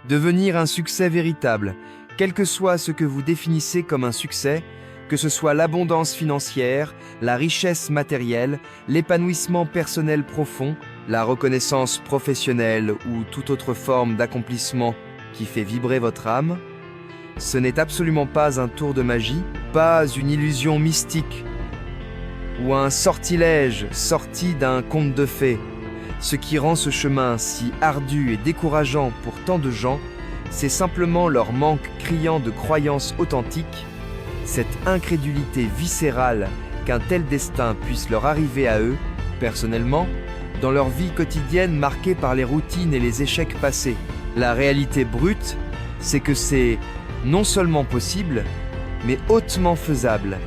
Devenir un succès véritable, quel que soit ce que vous définissez comme un succès, que ce soit l'abondance financière, la richesse matérielle, l'épanouissement personnel profond, la reconnaissance professionnelle ou toute autre forme d'accomplissement qui fait vibrer votre âme, ce n'est absolument pas un tour de magie, pas une illusion mystique ou un sortilège sorti d'un conte de fées. Ce qui rend ce chemin si ardu et décourageant pour tant de gens, c'est simplement leur manque criant de croyances authentiques, cette incrédulité viscérale qu'un tel destin puisse leur arriver à eux, personnellement, dans leur vie quotidienne marquée par les routines et les échecs passés. La réalité brute, c'est que c'est non seulement possible, mais hautement faisable,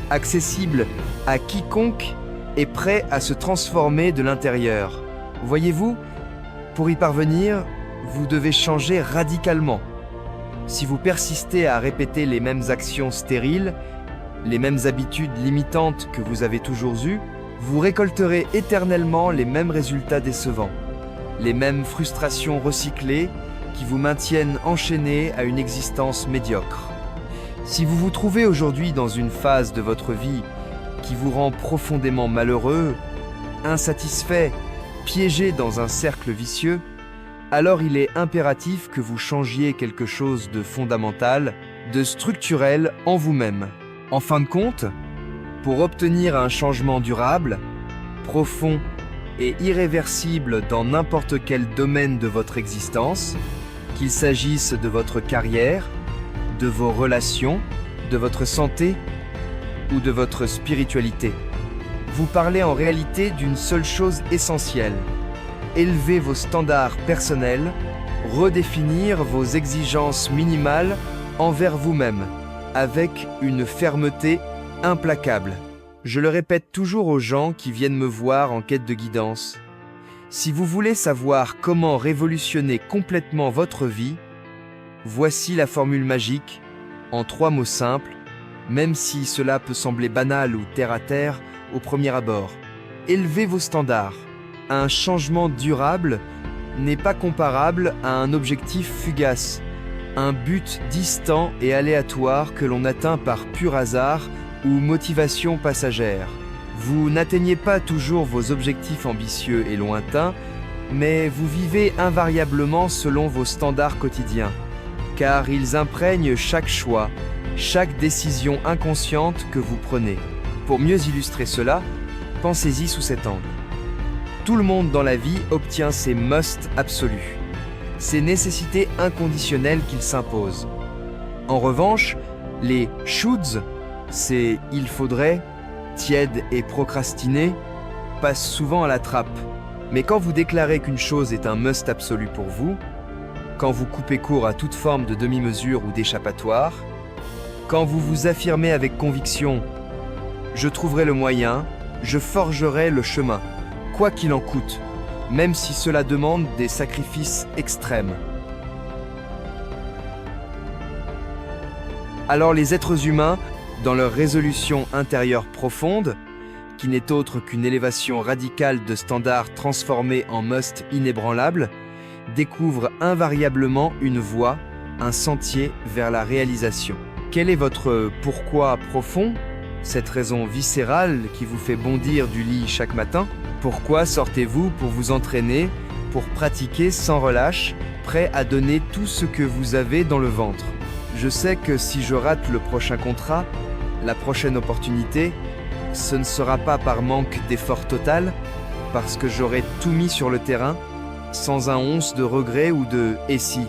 accessible à quiconque est prêt à se transformer de l'intérieur. Voyez-vous, pour y parvenir, vous devez changer radicalement. Si vous persistez à répéter les mêmes actions stériles, les mêmes habitudes limitantes que vous avez toujours eues, vous récolterez éternellement les mêmes résultats décevants, les mêmes frustrations recyclées qui vous maintiennent enchaînés à une existence médiocre. Si vous vous trouvez aujourd'hui dans une phase de votre vie qui vous rend profondément malheureux, insatisfait, piégé dans un cercle vicieux, alors il est impératif que vous changiez quelque chose de fondamental, de structurel en vous-même. En fin de compte, pour obtenir un changement durable, profond et irréversible dans n'importe quel domaine de votre existence, qu'il s'agisse de votre carrière, de vos relations, de votre santé ou de votre spiritualité. Vous parlez en réalité d'une seule chose essentielle: élever vos standards personnels, redéfinir vos exigences minimales envers vous-même, avec une fermeté implacable. Je le répète toujours aux gens qui viennent me voir en quête de guidance. Si vous voulez savoir comment révolutionner complètement votre vie, voici la formule magique, en 3 mots simples, même si cela peut sembler banal ou terre-à-terre au premier abord. Élevez vos standards. Un changement durable n'est pas comparable à un objectif fugace, un but distant et aléatoire que l'on atteint par pur hasard ou motivation passagère. Vous n'atteignez pas toujours vos objectifs ambitieux et lointains, mais vous vivez invariablement selon vos standards quotidiens, car ils imprègnent chaque choix, chaque décision inconsciente que vous prenez. Pour mieux illustrer cela, pensez-y sous cet angle. Tout le monde dans la vie obtient ses musts absolus, ses nécessités inconditionnelles qu'il s'impose. En revanche, les shoulds, c'est il faudrait, tiède et procrastiné, passent souvent à la trappe. Mais quand vous déclarez qu'une chose est un must absolu pour vous, quand vous coupez court à toute forme de demi-mesure ou d'échappatoire, quand vous vous affirmez avec conviction « Je trouverai le moyen, je forgerai le chemin, quoi qu'il en coûte, même si cela demande des sacrifices extrêmes ». Alors les êtres humains, dans leur résolution intérieure profonde, qui n'est autre qu'une élévation radicale de standards transformés en must inébranlables, découvrent invariablement une voie, un sentier vers la réalisation. Quel est votre pourquoi profond, cette raison viscérale qui vous fait bondir du lit chaque matin? Pourquoi sortez-vous pour vous entraîner, pour pratiquer sans relâche, prêt à donner tout ce que vous avez dans le ventre? Je sais que si je rate le prochain contrat, la prochaine opportunité, ce ne sera pas par manque d'effort total, parce que j'aurai tout mis sur le terrain, sans un once de regret ou de « et si ».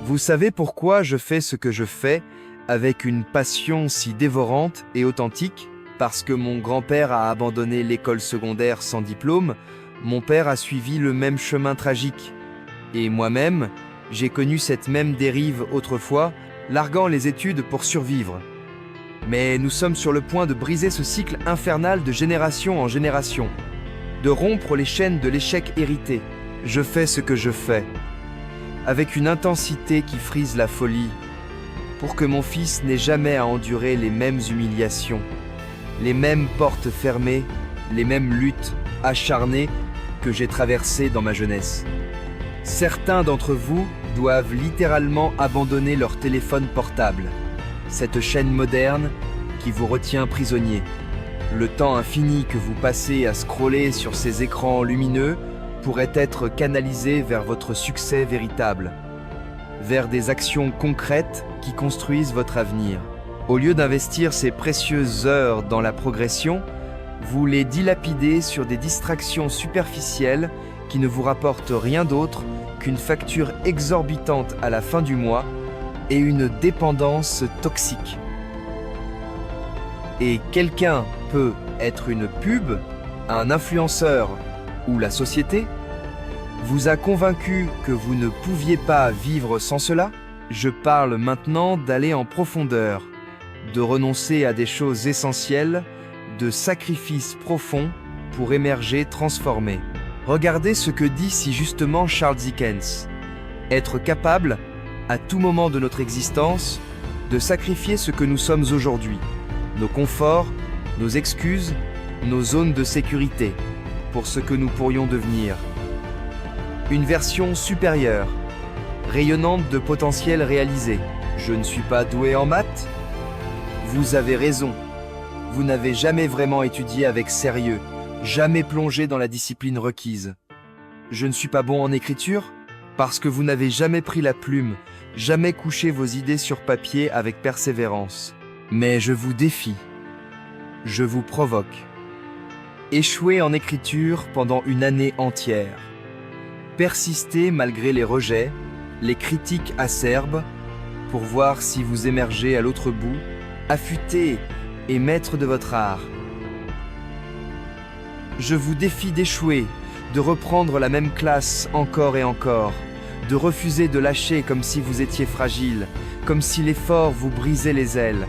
Vous savez pourquoi je fais ce que je fais, avec une passion si dévorante et authentique? Parce que mon grand-père a abandonné l'école secondaire sans diplôme, mon père a suivi le même chemin tragique. Et moi-même, j'ai connu cette même dérive autrefois, larguant les études pour survivre. Mais nous sommes sur le point de briser ce cycle infernal de génération en génération, de rompre les chaînes de l'échec hérité. Je fais ce que je fais, avec une intensité qui frise la folie, pour que mon fils n'ait jamais à endurer les mêmes humiliations, les mêmes portes fermées, les mêmes luttes acharnées que j'ai traversées dans ma jeunesse. Certains d'entre vous doivent littéralement abandonner leur téléphone portable, cette chaîne moderne qui vous retient prisonnier. Le temps infini que vous passez à scroller sur ces écrans lumineux pourrait être canalisé vers votre succès véritable, vers des actions concrètes qui construisent votre avenir. Au lieu d'investir ces précieuses heures dans la progression, vous les dilapidez sur des distractions superficielles qui ne vous rapportent rien d'autre qu'une facture exorbitante à la fin du mois et une dépendance toxique. Et quelqu'un peut être une pub, un influenceur ou la société vous a convaincu que vous ne pouviez pas vivre sans cela? Je parle maintenant d'aller en profondeur, de renoncer à des choses essentielles, de sacrifices profonds pour émerger transformé. Regardez ce que dit si justement Charles Dickens. Être capable, à tout moment de notre existence, de sacrifier ce que nous sommes aujourd'hui, nos conforts, nos excuses, nos zones de sécurité, pour ce que nous pourrions devenir. Une version supérieure, rayonnante de potentiel réalisé. Je ne suis pas doué en maths? Vous avez raison. Vous n'avez jamais vraiment étudié avec sérieux, jamais plongé dans la discipline requise. Je ne suis pas bon en écriture? Parce que vous n'avez jamais pris la plume, jamais couché vos idées sur papier avec persévérance. Mais je vous défie. Je vous provoque. Échouez en écriture pendant une année entière. Persistez malgré les rejets, les critiques acerbes, pour voir si vous émergez à l'autre bout, affûté et maître de votre art. Je vous défie d'échouer, de reprendre la même classe encore et encore, de refuser de lâcher comme si vous étiez fragile, comme si l'effort vous brisait les ailes.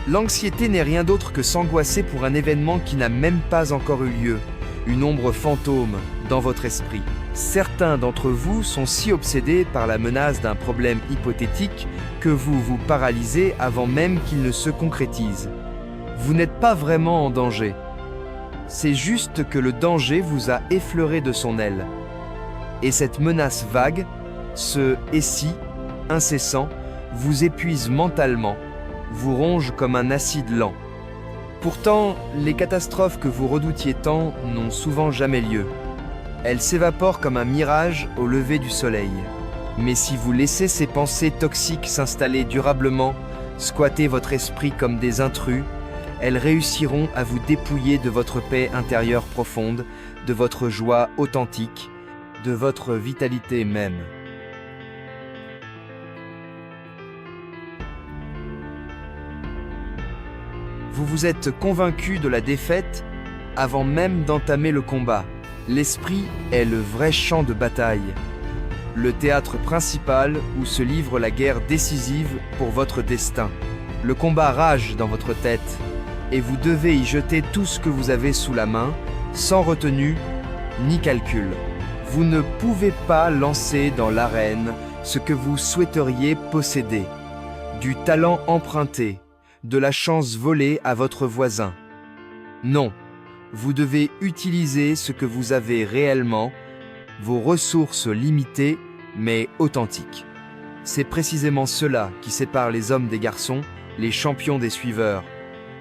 L'anxiété n'est rien d'autre que s'angoisser pour un événement qui n'a même pas encore eu lieu, une ombre fantôme dans votre esprit. Certains d'entre vous sont si obsédés par la menace d'un problème hypothétique que vous vous paralysez avant même qu'il ne se concrétise. Vous n'êtes pas vraiment en danger. C'est juste que le danger vous a effleuré de son aile. Et cette menace vague, ce « et si » incessant, vous épuise mentalement, vous ronge comme un acide lent. Pourtant, les catastrophes que vous redoutiez tant n'ont souvent jamais lieu. Elles s'évaporent comme un mirage au lever du soleil. Mais si vous laissez ces pensées toxiques s'installer durablement, squatter votre esprit comme des intrus, elles réussiront à vous dépouiller de votre paix intérieure profonde, de votre joie authentique, de votre vitalité même. Vous vous êtes convaincu de la défaite avant même d'entamer le combat. L'esprit est le vrai champ de bataille, le théâtre principal où se livre la guerre décisive pour votre destin. Le combat rage dans votre tête, et vous devez y jeter tout ce que vous avez sous la main, sans retenue ni calcul. Vous ne pouvez pas lancer dans l'arène ce que vous souhaiteriez posséder, du talent emprunté, de la chance volée à votre voisin. Non, vous devez utiliser ce que vous avez réellement, vos ressources limitées mais authentiques. C'est précisément cela qui sépare les hommes des garçons, les champions des suiveurs.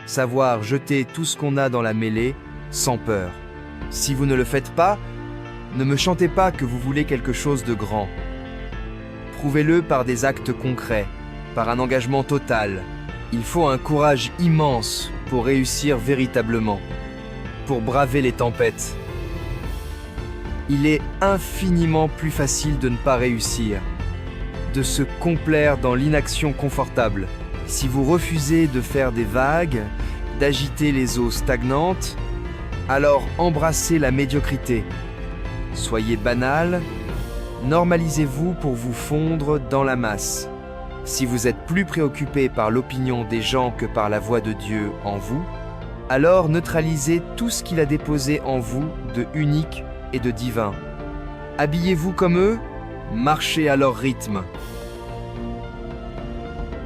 Savoir jeter tout ce qu'on a dans la mêlée, sans peur. Si vous ne le faites pas, ne me chantez pas que vous voulez quelque chose de grand. Prouvez-le par des actes concrets, par un engagement total. Il faut un courage immense pour réussir véritablement, pour braver les tempêtes. Il est infiniment plus facile de ne pas réussir, de se complaire dans l'inaction confortable. Si vous refusez de faire des vagues, d'agiter les eaux stagnantes, alors embrassez la médiocrité. Soyez banal, normalisez-vous pour vous fondre dans la masse. Si vous êtes plus préoccupé par l'opinion des gens que par la voix de Dieu en vous, alors neutralisez tout ce qu'il a déposé en vous de unique et de divin. Habillez-vous comme eux, marchez à leur rythme.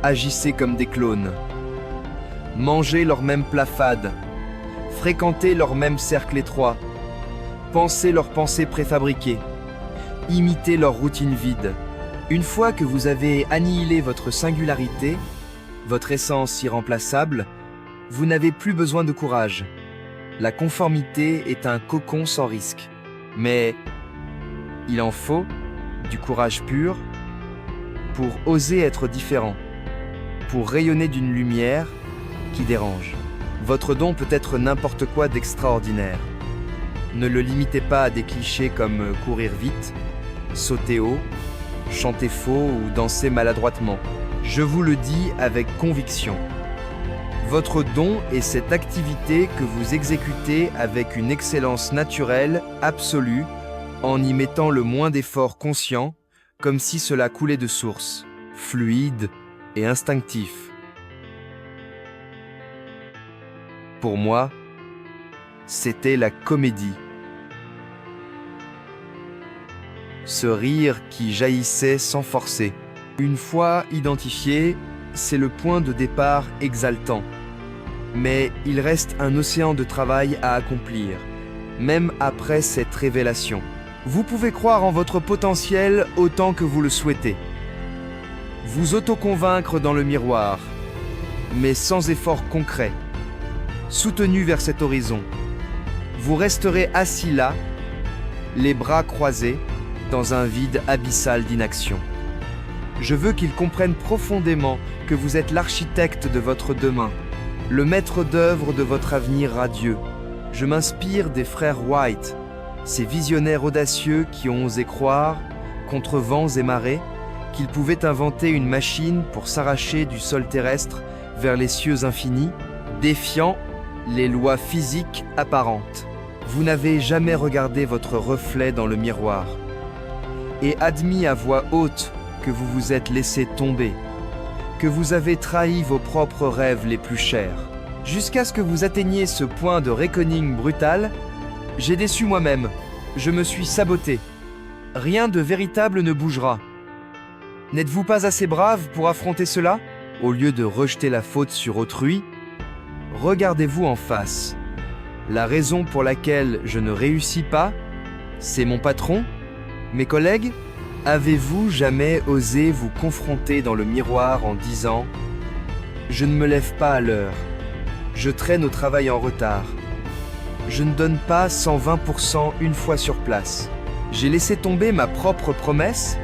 Agissez comme des clones. Mangez leur même plat fade. Fréquentez leur même cercle étroit. Pensez leurs pensées préfabriquées. Imitez leur routine vide. Une fois que vous avez annihilé votre singularité, votre essence irremplaçable, vous n'avez plus besoin de courage. La conformité est un cocon sans risque. Mais il en faut du courage pur pour oser être différent, pour rayonner d'une lumière qui dérange. Votre don peut être n'importe quoi d'extraordinaire. Ne le limitez pas à des clichés comme courir vite, sauter haut, chanter faux ou danser maladroitement. Je vous le dis avec conviction. Votre don est cette activité que vous exécutez avec une excellence naturelle, absolue, en y mettant le moins d'efforts conscients, comme si cela coulait de source, fluide et instinctif. Pour moi, c'était la comédie. Ce rire qui jaillissait sans forcer. Une fois identifié, c'est le point de départ exaltant. Mais il reste un océan de travail à accomplir, même après cette révélation. Vous pouvez croire en votre potentiel autant que vous le souhaitez. Vous autoconvaincre dans le miroir, mais sans effort concret. Soutenu vers cet horizon, vous resterez assis là, les bras croisés, dans un vide abyssal d'inaction. Je veux qu'ils comprennent profondément que vous êtes l'architecte de votre demain, le maître d'œuvre de votre avenir radieux. Je m'inspire des frères White, ces visionnaires audacieux qui ont osé croire, contre vents et marées, qu'ils pouvaient inventer une machine pour s'arracher du sol terrestre vers les cieux infinis, défiant les lois physiques apparentes. Vous n'avez jamais regardé votre reflet dans le miroir et admis à voix haute que vous vous êtes laissé tomber, que vous avez trahi vos propres rêves les plus chers. Jusqu'à ce que vous atteigniez ce point de reckoning brutal, j'ai déçu moi-même, je me suis saboté. Rien de véritable ne bougera. N'êtes-vous pas assez brave pour affronter cela? Au lieu de rejeter la faute sur autrui, regardez-vous en face. La raison pour laquelle je ne réussis pas, c'est mon patron, mes collègues? Avez-vous jamais osé vous confronter dans le miroir en disant « Je ne me lève pas à l'heure, je traîne au travail en retard, je ne donne pas 120% une fois sur place, j'ai laissé tomber ma propre promesse ?»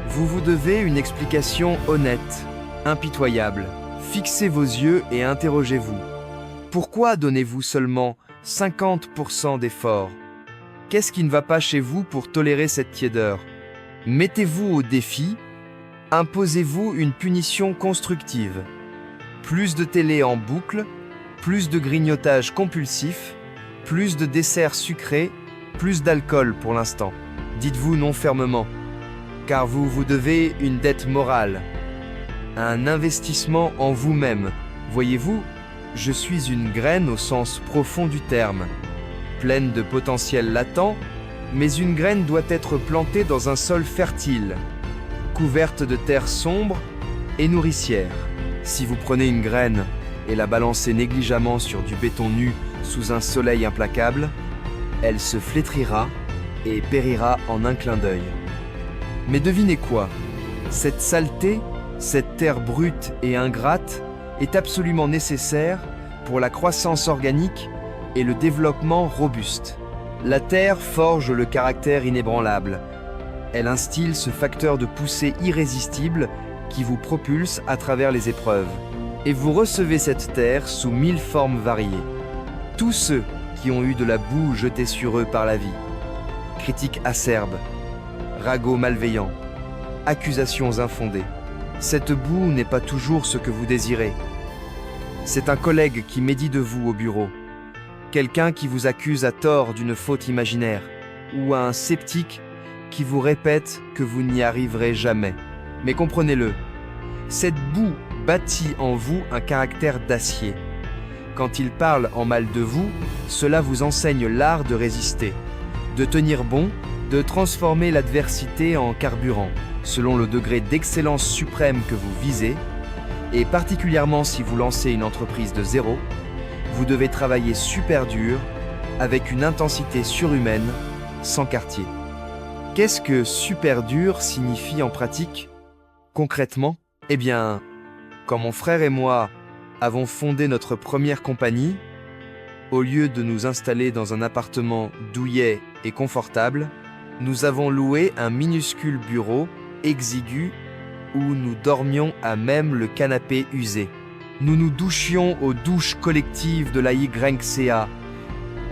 Vous vous devez une explication honnête, impitoyable. Fixez vos yeux et interrogez-vous. Pourquoi donnez-vous seulement 50% d'efforts? Qu'est-ce qui ne va pas chez vous pour tolérer cette tiédeur? Mettez-vous au défi, imposez-vous une punition constructive. Plus de télé en boucle, plus de grignotage compulsif, plus de desserts sucrés, plus d'alcool pour l'instant. Dites-vous non fermement, car vous vous devez une dette morale, un investissement en vous-même. Voyez-vous, je suis une graine au sens profond du terme, pleine de potentiel latent, mais une graine doit être plantée dans un sol fertile, couverte de terre sombre et nourricière. Si vous prenez une graine et la balancez négligemment sur du béton nu sous un soleil implacable, elle se flétrira et périra en un clin d'œil. Mais devinez quoi? Cette saleté, cette terre brute et ingrate est absolument nécessaire pour la croissance organique et le développement robuste. La terre forge le caractère inébranlable. Elle instille ce facteur de poussée irrésistible qui vous propulse à travers les épreuves. Et vous recevez cette terre sous 1000 formes variées. Tous ceux qui ont eu de la boue jetée sur eux par la vie, critiques acerbes, ragots malveillants, accusations infondées. Cette boue n'est pas toujours ce que vous désirez. C'est un collègue qui médit de vous au bureau, quelqu'un qui vous accuse à tort d'une faute imaginaire, ou un sceptique qui vous répète que vous n'y arriverez jamais. Mais comprenez-le, cette boue bâtit en vous un caractère d'acier. Quand il parle en mal de vous, cela vous enseigne l'art de résister, de tenir bon, de transformer l'adversité en carburant, selon le degré d'excellence suprême que vous visez, et particulièrement si vous lancez une entreprise de zéro, vous devez travailler super dur, avec une intensité surhumaine, sans quartier. Qu'est-ce que super dur signifie en pratique? Concrètement, eh bien, quand mon frère et moi avons fondé notre première compagnie, au lieu de nous installer dans un appartement douillet et confortable, nous avons loué un minuscule bureau exigu où nous dormions à même le canapé usé. Nous nous douchions aux douches collectives de la YCA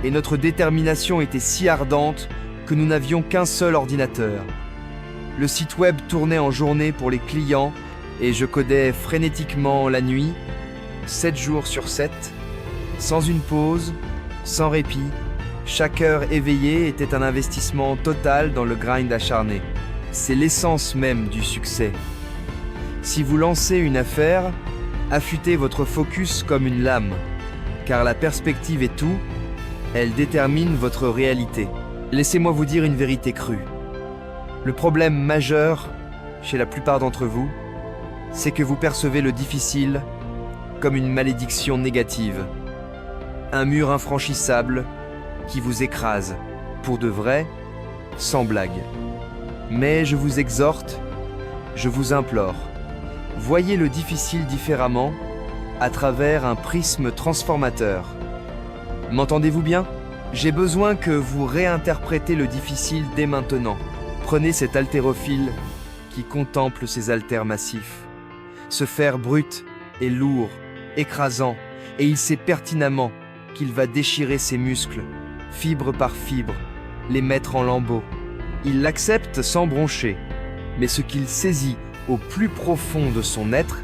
et notre détermination était si ardente que nous n'avions qu'un seul ordinateur. Le site web tournait en journée pour les clients et je codais frénétiquement la nuit, 7 jours sur 7, sans une pause, sans répit. Chaque heure éveillée était un investissement total dans le grind acharné. C'est l'essence même du succès. Si vous lancez une affaire, affûtez votre focus comme une lame, car la perspective est tout, elle détermine votre réalité. Laissez-moi vous dire une vérité crue. Le problème majeur, chez la plupart d'entre vous, c'est que vous percevez le difficile comme une malédiction négative. Un mur infranchissable qui vous écrase, pour de vrai, sans blague. Mais je vous exhorte, je vous implore, voyez le difficile différemment à travers un prisme transformateur. M'entendez-vous bien? J'ai besoin que vous réinterprétez le difficile dès maintenant. Prenez cet haltérophile qui contemple ses haltères massifs. Ce fer brut est lourd, écrasant, et il sait pertinemment qu'il va déchirer ses muscles, fibre par fibre, les mettre en lambeaux. Il l'accepte sans broncher, mais ce qu'il saisit au plus profond de son être,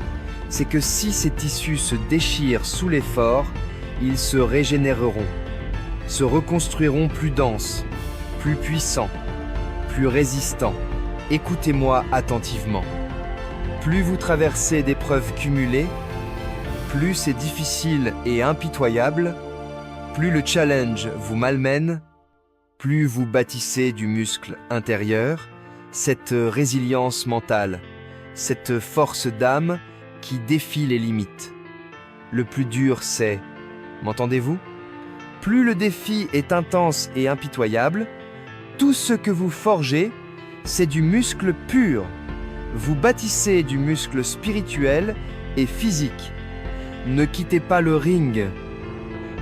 c'est que si ces tissus se déchirent sous l'effort, ils se régénéreront, se reconstruiront plus denses, plus puissants, plus résistants. Écoutez-moi attentivement. Plus vous traversez d'épreuves cumulées, plus c'est difficile et impitoyable, plus le challenge vous malmène, plus vous bâtissez du muscle intérieur, cette résilience mentale, cette force d'âme qui défie les limites. Le plus dur c'est, m'entendez-vous? Plus le défi est intense et impitoyable, tout ce que vous forgez, c'est du muscle pur. Vous bâtissez du muscle spirituel et physique. Ne quittez pas le ring.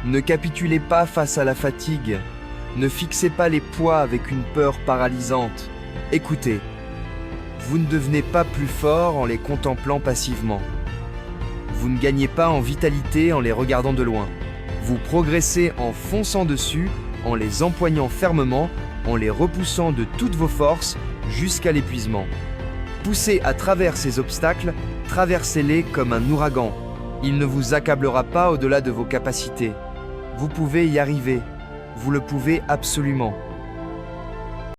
Ne capitulez pas face à la fatigue. Ne fixez pas les poids avec une peur paralysante. Écoutez, vous ne devenez pas plus fort en les contemplant passivement. Vous ne gagnez pas en vitalité en les regardant de loin. Vous progressez en fonçant dessus, en les empoignant fermement, en les repoussant de toutes vos forces jusqu'à l'épuisement. Poussez à travers ces obstacles, traversez-les comme un ouragan. Il ne vous accablera pas au-delà de vos capacités. Vous pouvez y arriver. Vous le pouvez absolument.